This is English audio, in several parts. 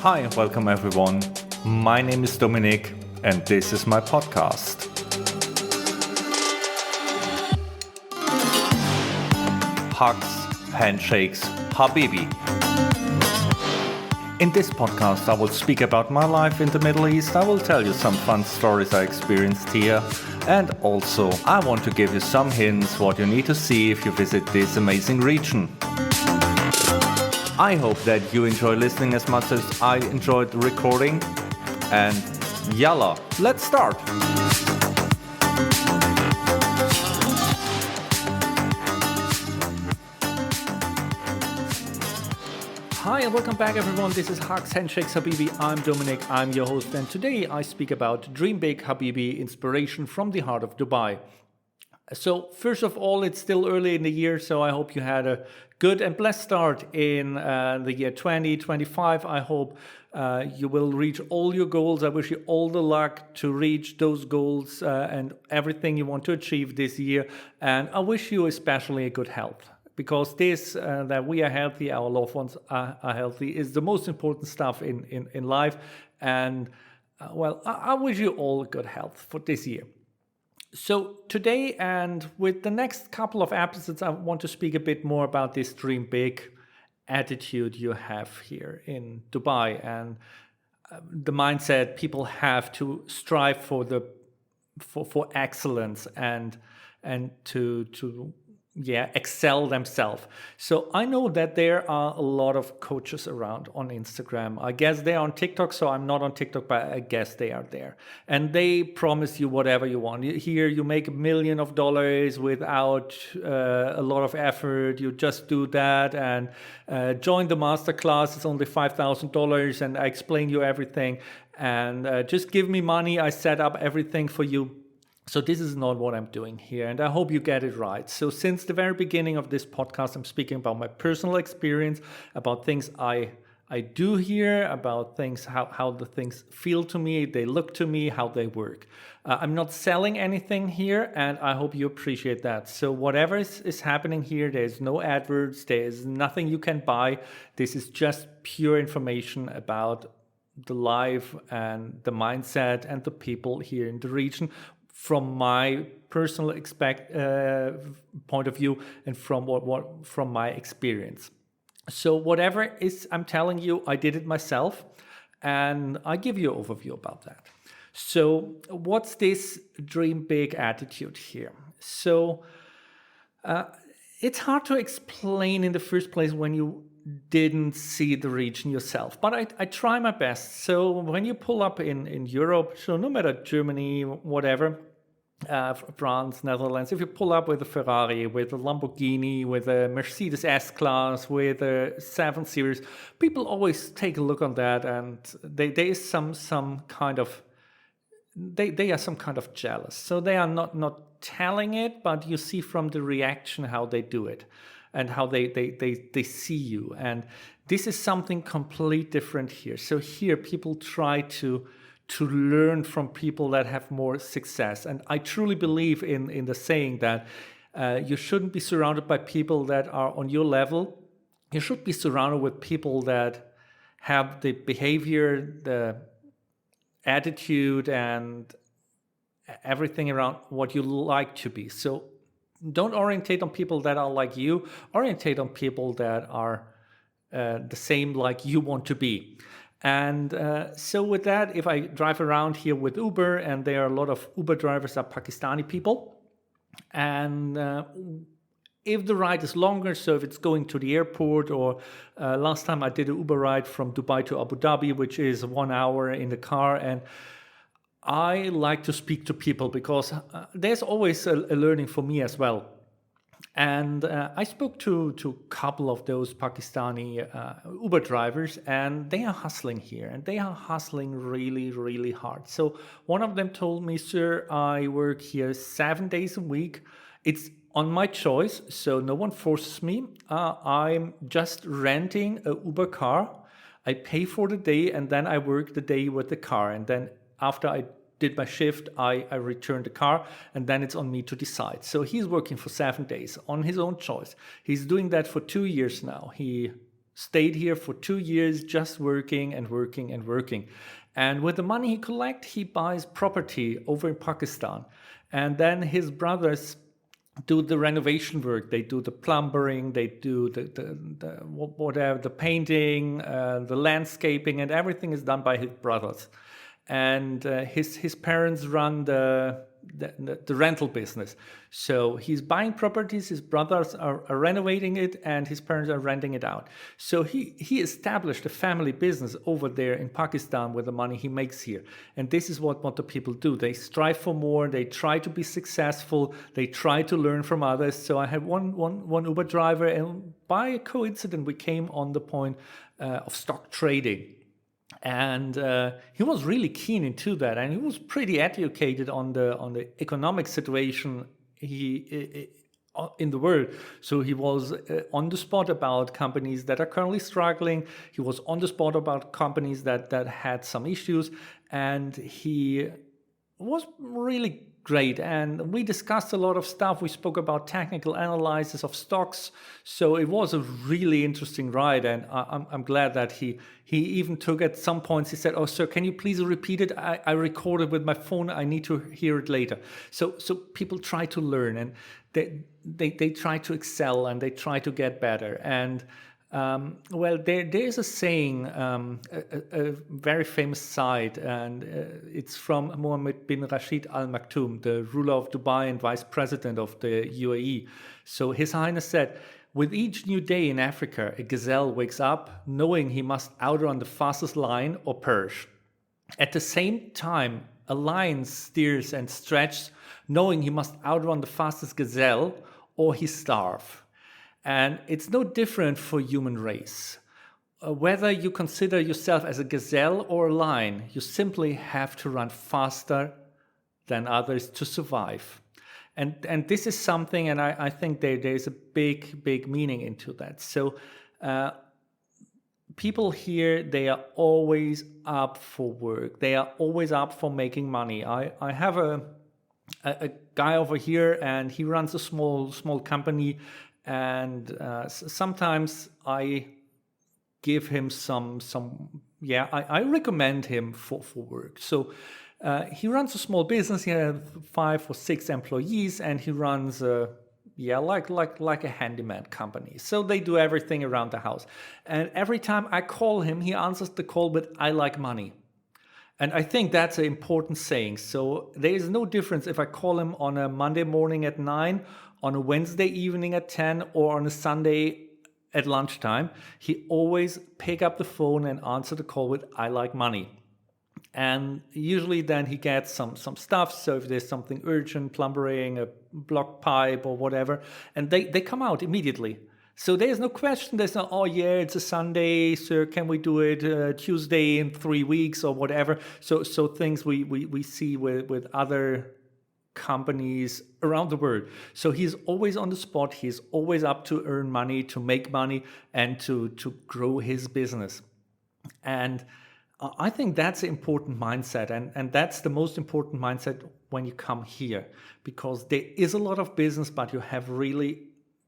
Hi and welcome everyone. My name is Dominique and this is my podcast. Hugs, Handshakes, Habibi. In this podcast I will speak about my life in the Middle East. I will tell you some fun stories I experienced here, and also I want to give you some hints what you need to see if you visit this amazing region. I hope that you enjoy listening as much as I enjoyed the recording, and yalla, let's start! Hi and welcome back everyone, this is Hugs, Handshakes, Habibi. I'm Dominique, I'm your host, and today I speak about Dream Big Habibi, inspiration from the heart of Dubai. So first of all, it's still early in the year, so I hope you had a good and blessed start in the year 2025. I hope you will reach all your goals. I wish you all the luck to reach those goals and everything you want to achieve this year. And I wish you especially a good health, because this, that we are healthy, our loved ones are healthy, is the most important stuff in life. And I wish you all good health for this year. So today and with the next couple of episodes, I want to speak a bit more about this dream big attitude you have here in Dubai, and the mindset people have to strive for excellence and to excel themselves. So I know that there are a lot of coaches around on Instagram. I guess they are on TikTok, so I'm not on TikTok, but I guess they are there. And they promise you whatever you want. Here you make $1 million without a lot of effort. You just do that and join the masterclass. It's only $5,000 and I explain you everything. And just give me money. I set up everything for you. So this is not what I'm doing here, and I hope you get it right. So since the very beginning of this podcast, I'm speaking about my personal experience, about things I do here, about things, how the things feel to me, they look to me, how they work. I'm not selling anything here, and I hope you appreciate that. So whatever is happening here, there's no adverts, there's nothing you can buy. This is just pure information about the life and the mindset and the people here in the region, from my personal point of view and from my experience. So whatever is I'm telling you, I did it myself, and I give you an overview about that. So what's this dream big attitude here? So it's hard to explain in the first place when you didn't see the region yourself, but I try my best. So when you pull up in Europe, so no matter Germany, whatever, France, Netherlands, if you pull up with a Ferrari, with a Lamborghini, with a Mercedes S-Class, with a 7 Series, people always take a look on that, and they are some kind of jealous. So they are not telling it, but you see from the reaction how they do it and how they see you. And this is something completely different here. So here people try to learn from people that have more success. And I truly believe in the saying that you shouldn't be surrounded by people that are on your level. You should be surrounded with people that have the behavior, the attitude, and everything around what you like to be. So don't orientate on people that are like you. Orientate on people that are the same like you want to be. And so with that, if I drive around here with Uber, and there are a lot of Uber drivers are Pakistani people, and if the ride is longer, so if it's going to the airport, or last time I did an Uber ride from Dubai to Abu Dhabi, which is 1 hour in the car, and I like to speak to people because there's always a learning for me as well. And I spoke to a couple of those Pakistani Uber drivers, and they are hustling here, and they are hustling really, really hard. So one of them told me, "Sir, I work here 7 days a week. It's on my choice, so no one forces me. I'm just renting a Uber car. I pay for the day, and then I work the day with the car. And then after I did my shift, I returned the car, and then it's on me to decide." So he's working for 7 days on his own choice. He's doing that for 2 years now. He stayed here for 2 years, just working and working and working. And with the money he collects, he buys property over in Pakistan. And then his brothers do the renovation work. They do the plumbing, they do the whatever, the painting, the landscaping, and everything is done by his brothers. And his parents run the rental business. So he's buying properties, his brothers are renovating it, and his parents are renting it out. So he established a family business over there in Pakistan with the money he makes here. And this is what the people do. They strive for more, they try to be successful, they try to learn from others. So I had one Uber driver, and by a coincidence we came on the point of stock trading. And he was really keen into that, and he was pretty educated on the economic situation in the world. So he was on the spot about companies that are currently struggling. He was on the spot about companies that had some issues, and he was really great. And we discussed a lot of stuff. We spoke about technical analysis of stocks. So it was a really interesting ride. And I'm glad that he even took at some points, he said, "Oh, sir, can you please repeat it? I recorded with my phone. I need to hear it later." So people try to learn, and they try to excel, and they try to get better. And well, there's a saying, a very famous site, and it's from Mohammed bin Rashid Al Maktoum, the ruler of Dubai and vice president of the UAE. So His Highness said, "With each new day in Africa, a gazelle wakes up knowing he must outrun the fastest lion or perish. At the same time, a lion steers and stretches knowing he must outrun the fastest gazelle or he starve." And it's no different for human race. Whether you consider yourself as a gazelle or a lion, you simply have to run faster than others to survive. And this is something, and I think there's a big meaning into that. So people here, they are always up for work. They are always up for making money. I have a guy over here, and he runs a small company. And sometimes I give him I recommend him for work. So he runs a small business. He has 5 or 6 employees, and he runs like a handyman company. So they do everything around the house. And every time I call him, he answers the call with "I like money." And I think that's an important saying. So there is no difference if I call him on a Monday morning at 9, on a Wednesday evening at 10, or on a Sunday at lunchtime. He always pick up the phone and answer the call with "I like money." And usually then he gets some stuff. So if there's something urgent, plumbing, a blocked pipe or whatever, and they come out immediately. So there's no question. There's no, "Oh yeah, it's a Sunday, sir, can we do it Tuesday in 3 weeks," or whatever. So things we see with other companies around the world. So he's always on the spot. He's always up to earn money, to make money, and to grow his business. And I think that's an important mindset. And that's the most important mindset when you come here, because there is a lot of business, but you have really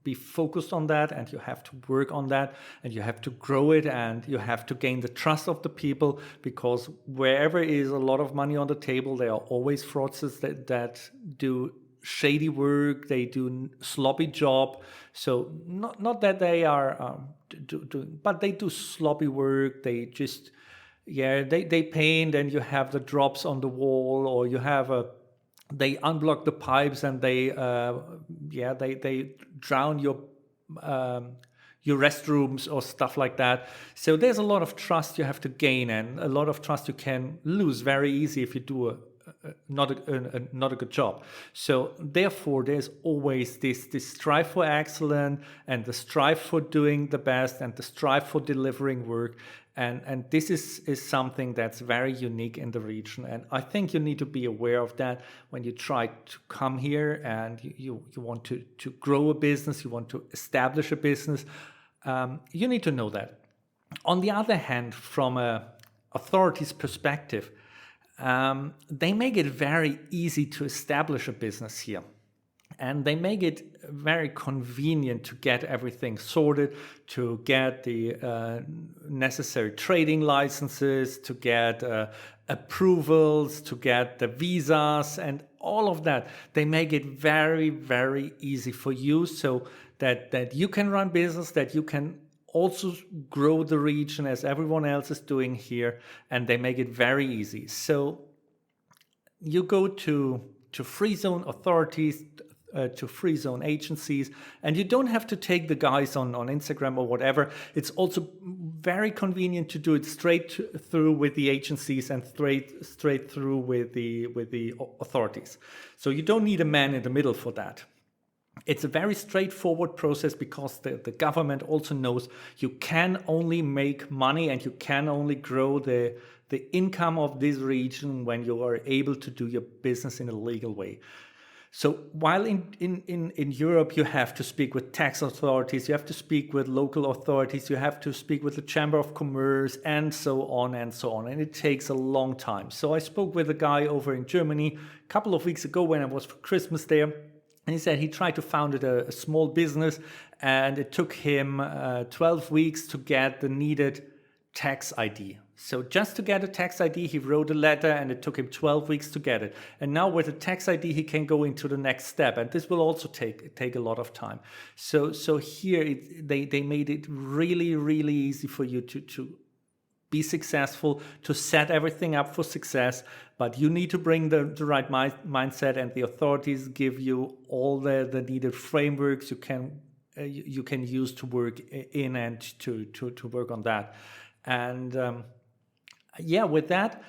be focused on that, and you have to work on that, and you have to grow it, and you have to gain the trust of the people, because wherever is a lot of money on the table, there are always fraudsters that do shady work, they do sloppy job. So not that they are doing, but they do sloppy work. They just they paint, and you have the drops on the wall, or you have they unblock the pipes, and they drown your restrooms or stuff like that. So there's a lot of trust you have to gain, and a lot of trust you can lose very easy if you do not a good job. So therefore, there's always this strive for excellence, and the strive for doing the best, and the strive for delivering work. And this is something that's very unique in the region. And I think you need to be aware of that when you try to come here and you want to grow a business, you want to establish a business. You need to know that. On the other hand, from an authority's perspective, they make it very easy to establish a business here. And they make it very convenient to get everything sorted, to get the necessary trading licenses, to get approvals, to get the visas and all of that. They make it very, very easy for you so that you can run business, that you can also grow the region as everyone else is doing here, and they make it very easy. So you go to free zone authorities, to free zone agencies, and you don't have to take the guys on Instagram or whatever. It's also very convenient to do it straight through with the agencies and straight through with the authorities. So you don't need a man in the middle for that. It's a very straightforward process because the government also knows you can only make money and you can only grow the income of this region when you are able to do your business in a legal way. So while in Europe you have to speak with tax authorities, you have to speak with local authorities, you have to speak with the Chamber of Commerce, and so on and so on. And it takes a long time. So I spoke with a guy over in Germany a couple of weeks ago when I was for Christmas there. And he said he tried to found a small business, and it took him 12 weeks to get the needed tax ID. So just to get a tax ID, he wrote a letter and it took him 12 weeks to get it. And now with a tax ID, he can go into the next step. And this will also take a lot of time. So here they made it really, really easy for you to be successful, to set everything up for success. But you need to bring the right mindset, and the authorities give you all the needed frameworks you can use to work in and to work on that. And with that,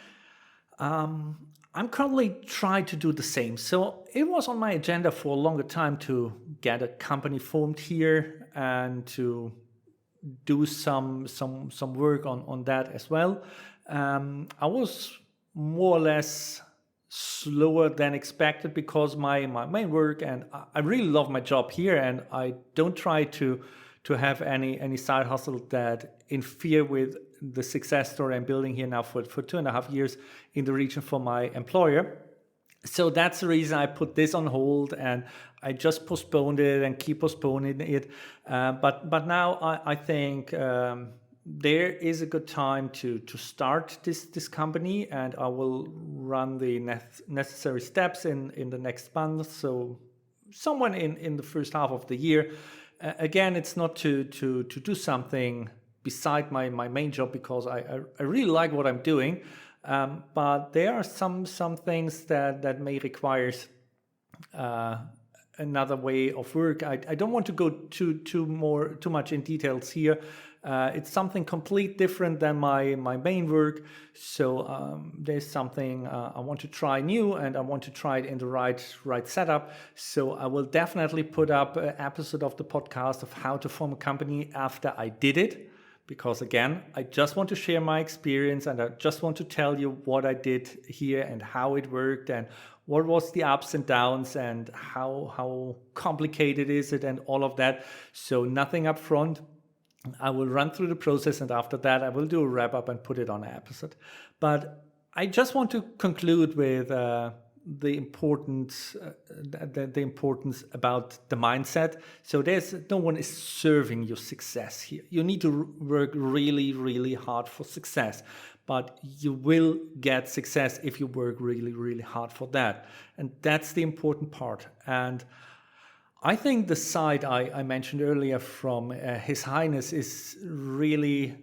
I'm currently trying to do the same. So it was on my agenda for a longer time to get a company formed here and to do some work on that as well. I was more or less slower than expected because my main work, and I really love my job here, and I don't try to have any side hustle that interfere with the success story I'm building here now for 2.5 years in the region for my employer. So that's the reason I put this on hold, and I just postponed it and keep postponing it. But now I think there is a good time to start this company, and I will run the necessary steps in the next month. So somewhere in the first half of the year. Again, it's not to do something beside my main job because I really like what I'm doing. But there are some things that may require another way of work. I don't want to go too much in details here. It's something complete different than my main work. So there's something I want to try new, and I want to try it in the right setup. So I will definitely put up an episode of the podcast of how to form a company after I did it. Because again, I just want to share my experience, and I just want to tell you what I did here and how it worked and what was the ups and downs and how complicated is it and all of that. So nothing up front. I will run through the process, and after that I will do a wrap up and put it on an episode. But I just want to conclude with the importance about the mindset. So no one is serving your success here. You need to work really, really hard for success, but you will get success if you work really, really hard for that. And that's the important part. And I think the side I mentioned earlier from His Highness is really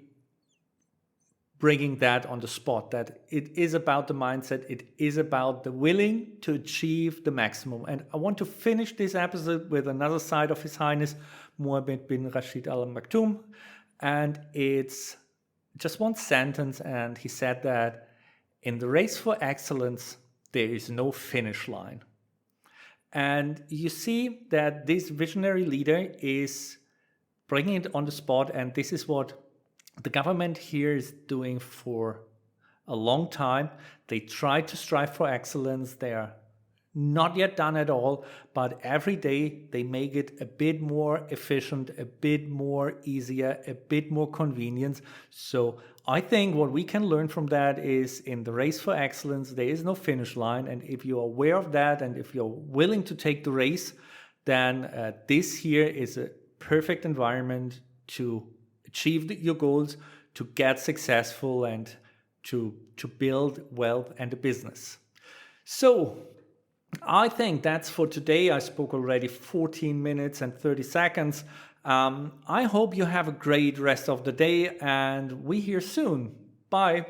bringing that on the spot, that it is about the mindset, it is about the willing to achieve the maximum. And I want to finish this episode with another side of His Highness, Mohammed bin Rashid Al Maktoum. And it's just one sentence, and he said that in the race for excellence, there is no finish line. And you see that this visionary leader is bringing it on the spot, and this is what the government here is doing for a long time. They try to strive for excellence. They are not yet done at all, but every day they make it a bit more efficient, a bit more easier, a bit more convenient. So I think what we can learn from that is in the race for excellence, there is no finish line. And if you're aware of that, and if you're willing to take the race, then this here is a perfect environment to achieve your goals, to get successful, and to build wealth and a business. So I think that's for today. I spoke already 14 minutes and 30 seconds. I hope you have a great rest of the day, and we hear soon. Bye.